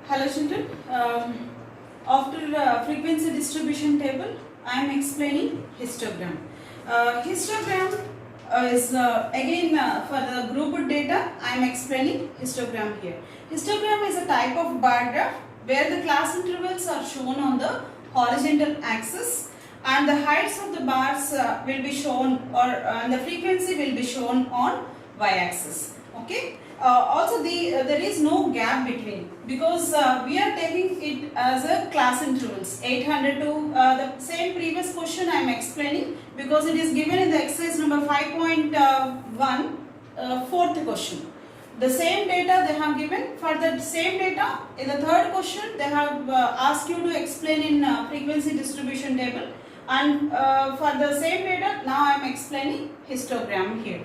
Hello children, after frequency distribution table, I am explaining histogram. Histogram is again for the grouped data, I am explaining histogram here. Histogram is a type of bar graph where the class intervals are shown on the horizontal axis and the heights of the bars will be shown or the frequency will be shown on y-axis. Okay. Also there is no gap between because we are taking it as a class intervals 800 to the same previous question I am explaining because it is given in the exercise number 5.1 fourth question. The same data they have given. For the same data in the third question they have asked you to explain in frequency distribution table, and for the same data now I am explaining histogram here.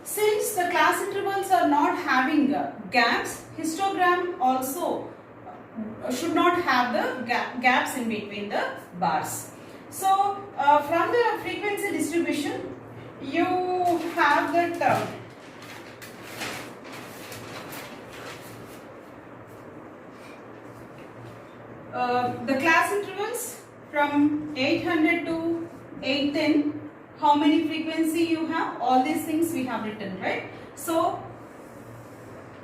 Since the class intervals are not having gaps, histogram also should not have the gaps in between the bars. So, from the frequency distribution, you have that the class intervals from 800 to 810. How many frequency you have? All these things we have written, right? So,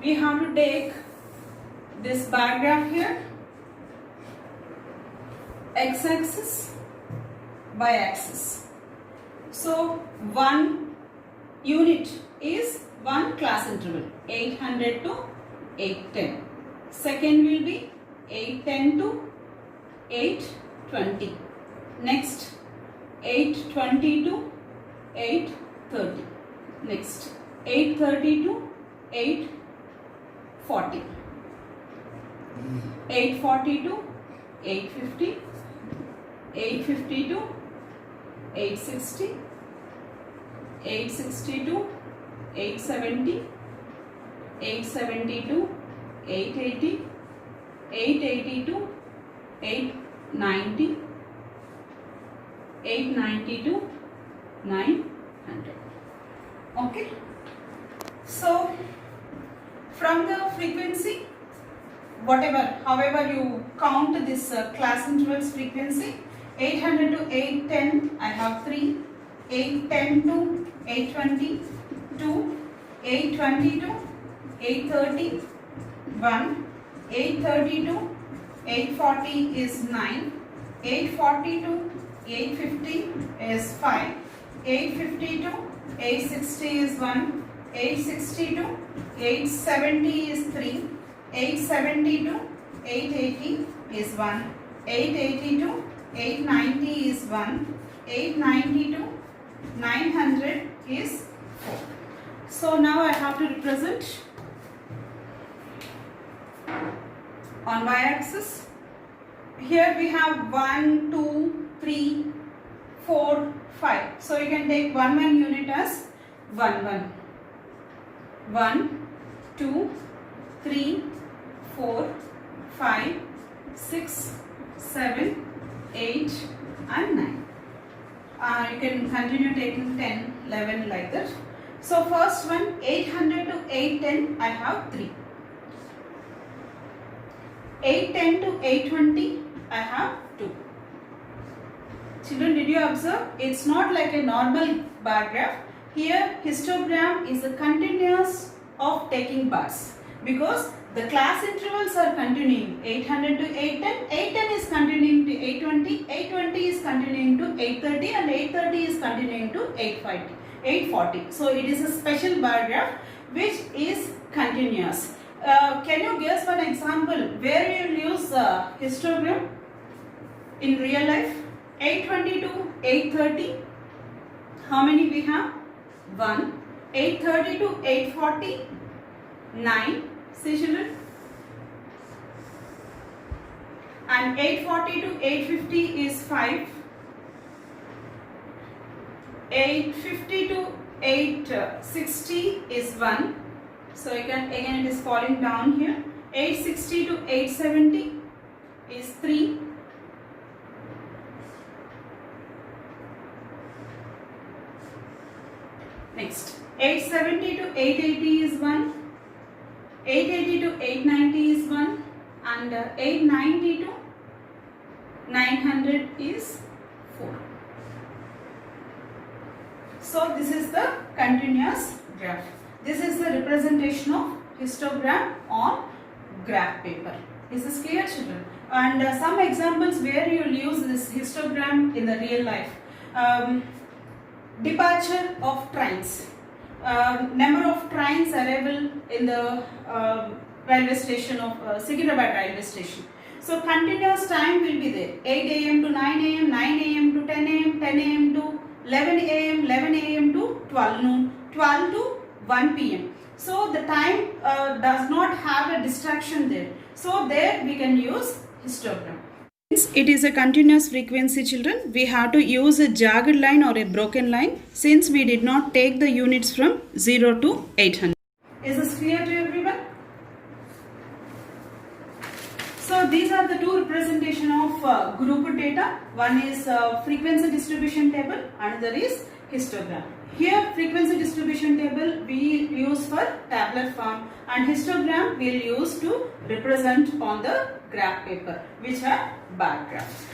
we have to take this bar graph here, x-axis, y-axis. So, one unit is one class interval, 800 to 810. Second will be 810 to 820. Next, 820 to 830. Next, 830 to 840. 840 to 850. 850 to 860. 860 to 870. 870 to 880. 880 to 890. 890 to 900. Okay. So, from the frequency, however you count this class intervals frequency, 800 to 810, I have 3, 810 to 820, 2, 820 to 830, 1, 830 to 840 is 9, 840 to 850 is 5, 850 to 860 is 1, 860 to 870 is 3, 870 to 880 is 1, 880 to 890 is 1, 890 to 900 is 4. So now I have to represent on y-axis. Here we have 1, 2, 3, 4, 5. So you can take one unit as 1, 1. 1, 2, 3, 4, 5, 6, 7, 8 and 9. You can continue taking 10, 11 like that. So first one 800 to 810 I have 3. 810 to 820 I have 2. Children, did you observe? It's not like a normal bar graph. Here histogram is a continuous of taking bars because the class intervals are continuing 800 to 810, 810 is continuing to 820, 820 is continuing to 830 and 830 is continuing to 840. So it is a special bar graph which is continuous. Can you guess one example where you will use histogram in real life? 820 to 830. How many we have? 1. 830 to 840. 9. See children? And 840 to 850 is 5. 850 to 860 is 1. So again it is falling down here. 860 to 870 is 3. Next, 870 to 880 is 1. 880 to 890 is 1, and 890 to 900 is 4. So this is the continuous graph. This is the representation of histogram on graph paper. Is this clear, children? And some examples where you will use this histogram in the real life. Departure of trains. Number of trains arrival in the railway station of Secunderabad railway station. So continuous time will be there. 8 a.m. to 9 a.m., 9 a.m. to 10 a.m., 10 a.m. to 11 a.m., 11 a.m. to 12 noon, 12 to 1 p.m. So the time does not have a distraction there. So there we can use histogram. Since it is a continuous frequency, children, we have to use a jagged line or a broken line, since we did not take the units from 0 to 800. Is this clear to everyone? So these are the two representation of grouped data. One is frequency distribution table, another is histogram. Here frequency distribution table we use for tabular form, and histogram we will use to represent on the graph paper, which are bar graphs.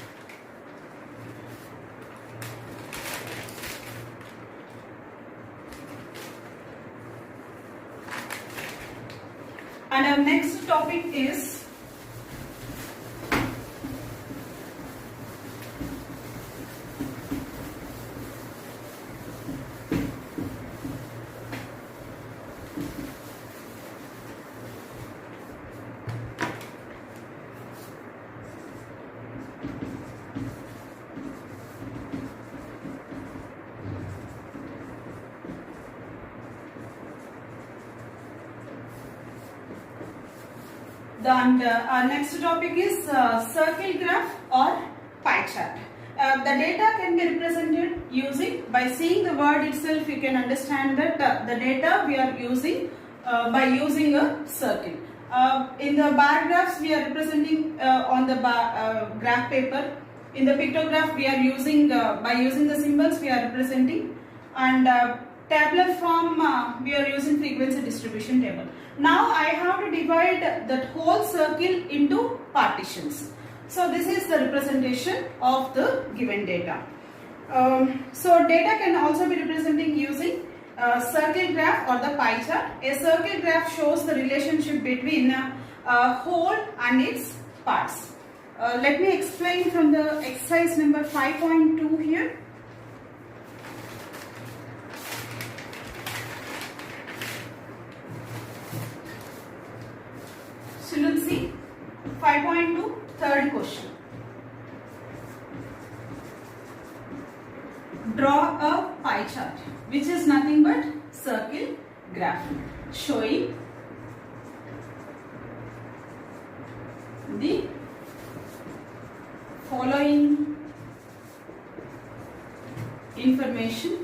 And our next topic is our next topic is circle graph or pie chart. The data can be represented using, by seeing the word itself you can understand that the data we are using by using a circle. In the bar graphs we are representing on the graph paper. In the pictograph we are using, by using the symbols we are representing, and tabular form we are using frequency distribution table. Now I have to divide that whole circle into partitions. So this is the representation of the given data. So data can also be representing using circle graph or the pie chart. A circle graph shows the relationship between a whole and its parts. Let me explain from the exercise number 5.2 here. Children, see 5.2, third question. Draw a pie chart, which is nothing but circle graph, showing the following information.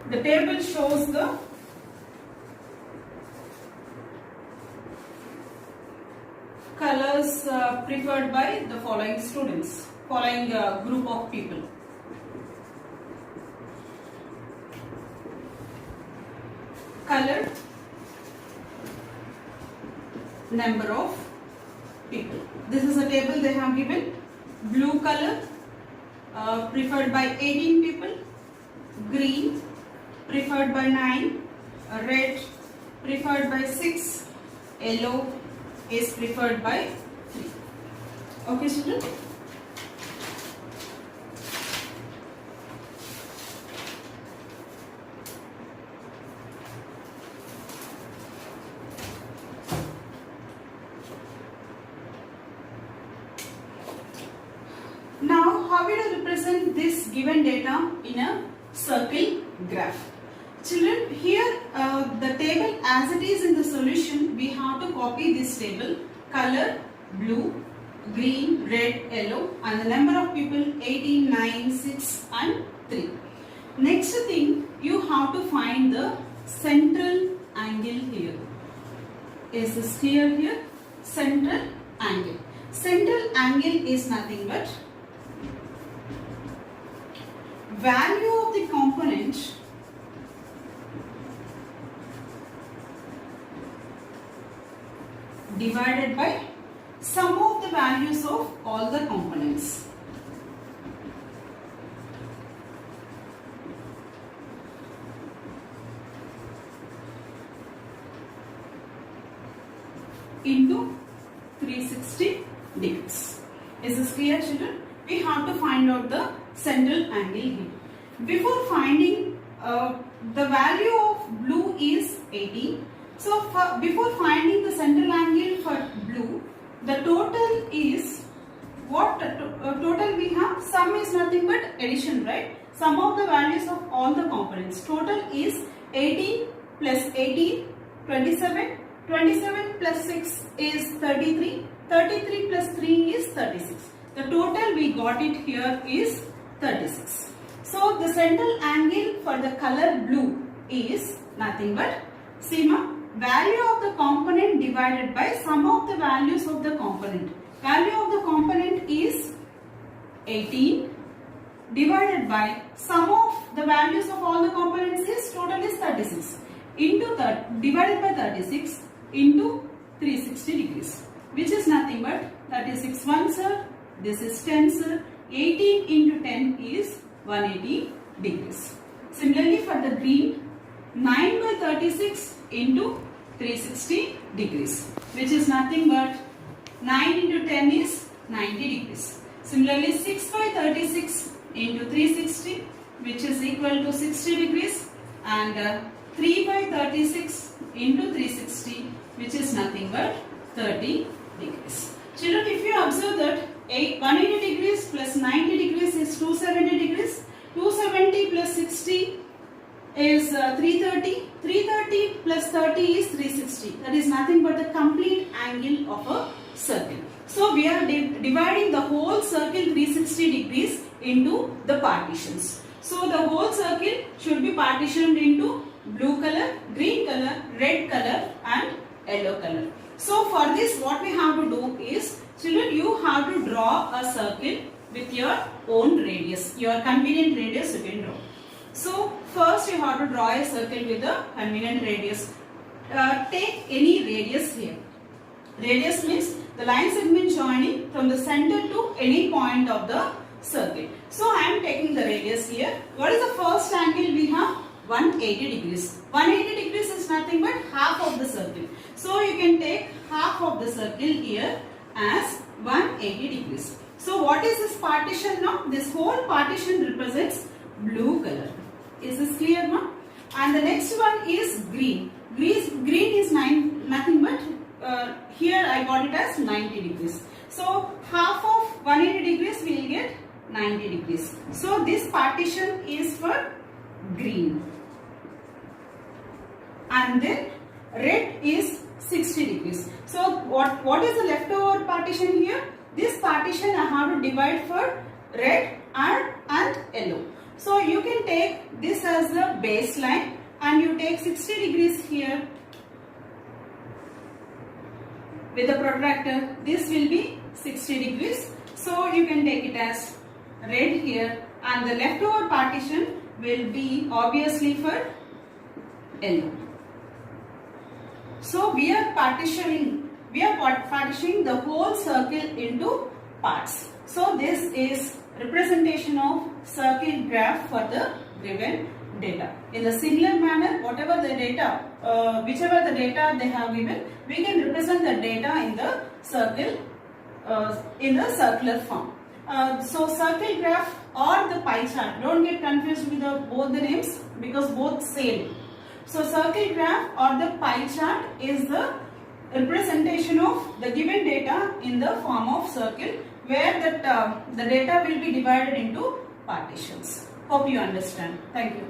The table shows the colors preferred by the following students, following group of people. Color, number of people. This is a table they have given. Blue color preferred by 18 people, green preferred by 9, red preferred by 6, yellow is preferred by 3. Okay, children? Now, how will you represent this given data in a circle graph? Children, here the table as it is in the solution, we have to copy this table. Color blue, green, red, yellow, and the number of people 18, 9, 6 and 3. Next thing, you have to find the central angle here. Is this clear here? Central angle. Central angle is nothing but value of the component divided by sum of the values of all the components. Into 360 degrees. Is this clear, children? We have to find out the central angle here. Before finding the value of blue is 18. So before finding the central angle for blue, the total is what? Total we have, sum is nothing but addition, right? Sum of the values of all the components. Total is 18 plus 18, 27. 27 plus 6 is 33. 33 plus 3 is 36. The total we got it here is 36. So the central angle for the color blue is nothing but sigma value of the component divided by sum of the values of the component. Value of the component is 18 divided by sum of the values of all the components is total is 36 into divided by 36 into 360 degrees, which is nothing but 36 1 sir, this is 10 sir, 18 into 10 is 180 degrees. Similarly for the green, 9 by 36 into 360 degrees, which is nothing but 9 into 10 is 90 degrees. Similarly 6 by 36 into 360, which is equal to 60 degrees, and 3 by 36 into 360, which is nothing but 30 degrees. Children, if you observe that 180 degrees plus 90 degrees is 270 degrees, 270 plus 60 is 330, 330 plus 30 is 360. That is nothing but the complete angle of a circle. So we are dividing the whole circle 360 degrees into the partitions. So the whole circle should be partitioned into blue color, green color, red color and yellow color. So for this what we have to do is, children, you have to draw a circle with your own radius, your convenient radius you can draw. So first you have to draw a circle with a convenient radius. Take any radius here. Radius means the line segment joining from the center to any point of the circle. So I am taking the radius here. What is the first angle we have? 180 degrees. 180 degrees is nothing but half of the circle. So you can take half of the circle here as 180 degrees. So what is this partition now? This whole partition represents blue color. Is this clear now? And the next one is green. Green is nothing but here I got it as 90 degrees. So half of 180 degrees we will get 90 degrees. So this partition is for green. And then red is 60 degrees. So what is the leftover partition here? This partition I have to divide for red and yellow. So you can take this as the baseline and you take 60 degrees here with the protractor. This will be 60 degrees. So you can take it as red here, and the leftover partition will be obviously for yellow. So we are partitioning the whole circle into parts. So this is representation of circle graph for the given data. In a similar manner, whatever the data, whichever the data they have given, we can represent the data in the circle, in the circular form. So circle graph or the pie chart. Don't get confused with both the names because both same. So circle graph or the pie chart is the representation of the given data in the form of circle, where the data will be divided into partitions. Hope you understand. Thank you.